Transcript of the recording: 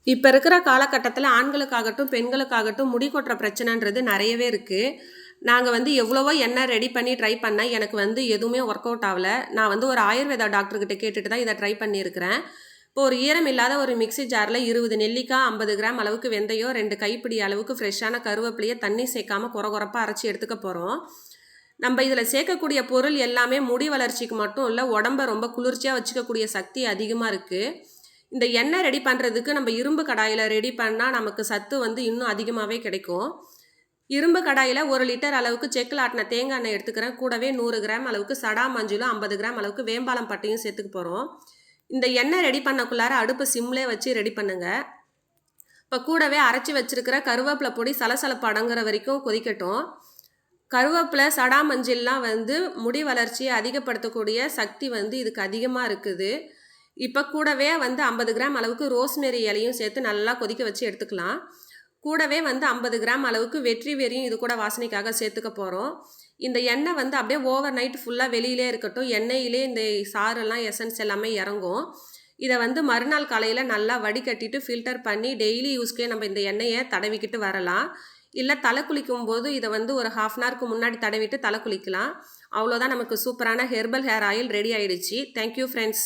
இப்ப இருக்கிற காலகட்டத்தில ஆண்களுக்காகட்டும், பெண்களுக்காகட்டும் முடி கொட்டுற பிரச்சனைன்றது நெறையவே இருக்கு. நாங்க எவ்வளவோ எண்ணெய் ரெடி பண்ணி ட்ரை பண்ணேன். எனக்கு எதுவுமே ஒர்க் அவுட் ஆவல. நான் ஒரு ஆயுர்வேதா டாக்டர் கிட்ட கேட்டுட்டு தான் இத ட்ரை பண்ணியிருக்கிறேன். இப்போ ஒரு ஈரம் இல்லாத ஒரு மிக்ஸி ஜார்ல 20 நெல்லிக்காய், 50 கிராம் அளவுக்கு வெந்தயம், 2 கைப்பிடி அளவுக்கு ஃப்ரெஷ்ஷான கருவேப்பிலைய தண்ணி சேர்க்காம கொர கொரப்பா அரைச்சு எடுத்துக்க போறோம். நம்ப இதில சேர்க்கக்கூடிய பொருள் எல்லாமே முடி வளர்ச்சிக்கு மட்டும் இல்ல, உடம்ப ரொம்ப குளிர்ச்சியா வச்சுக்கக்கூடிய சக்தி அதிகமா இருக்கு. இந்த எண்ணெய் ரெடி பண்ணுறதுக்கு நம்ம இரும்பு கடாயில ரெடி பண்ணா நமக்கு சத்து இன்னும் அதிகமாவே கிடைக்கும். இரும்பு கடாயில 1 லிட்டர் அளவுக்கு செக்குல ஆட்டுன தேங்காய் எண்ணெய் எடுத்துக்கிறேன். கூடவே 100 கிராம் அளவுக்கு சடா மஞ்சளும், 50 கிராம் அளவுக்கு வேம்பாலம் பட்டையும் சேர்த்துக்க போறோம். இந்த எண்ணெய் ரெடி பண்ணக்குள்ளார அடுப்பு சிம்லே வச்சு ரெடி பண்ணுங்க. இப்போ கூடவே அரைச்சி வச்சிருக்கிற கருவேப்பிலை பொடி சலசலப்பு அடங்குற வரைக்கும் கொதிக்கட்டும். கருவேப்பிலை, சடா மஞ்சள்லாம் முடி வளர்ச்சியை அதிகப்படுத்தக்கூடிய சக்தி இதுக்கு அதிகமாக இருக்குது. இப்போ கூடவே 50 கிராம் அளவுக்கு ரோஸ்மெரி இலையும் சேர்த்து நல்லா கொதிக்க வச்சு எடுத்துக்கலாம். கூடவே 50 கிராம் அளவுக்கு வெற்றி வேரியும் இது கூட வாசனைக்காக சேர்த்துக்க போகிறோம். இந்த எண்ணெய் அப்படியே ஓவர் நைட் ஃபுல்லாக வெளியிலே இருக்கட்டும். எண்ணெயிலே இந்த சாரெல்லாம் எசன்ஸ் எல்லாமே இறங்கும். இதை மறுநாள் காலையில் நல்லா வடிகட்டிட்டு ஃபில்டர் பண்ணி டெய்லி யூஸ்க்கே நம்ம இந்த எண்ணெயை தடவிக்கிட்டு வரலாம். இல்லை தலை குளிக்கும் போது இதை ஒரு ½ அன் ஹவருக்கு முன்னாடி தடவிட்டு தலை குளிக்கலாம். அவ்வளோதான், நமக்கு சூப்பரான ஹெர்பல் ஹேர் ஆயில் ரெடி ஆயிடுச்சு. Thank you friends.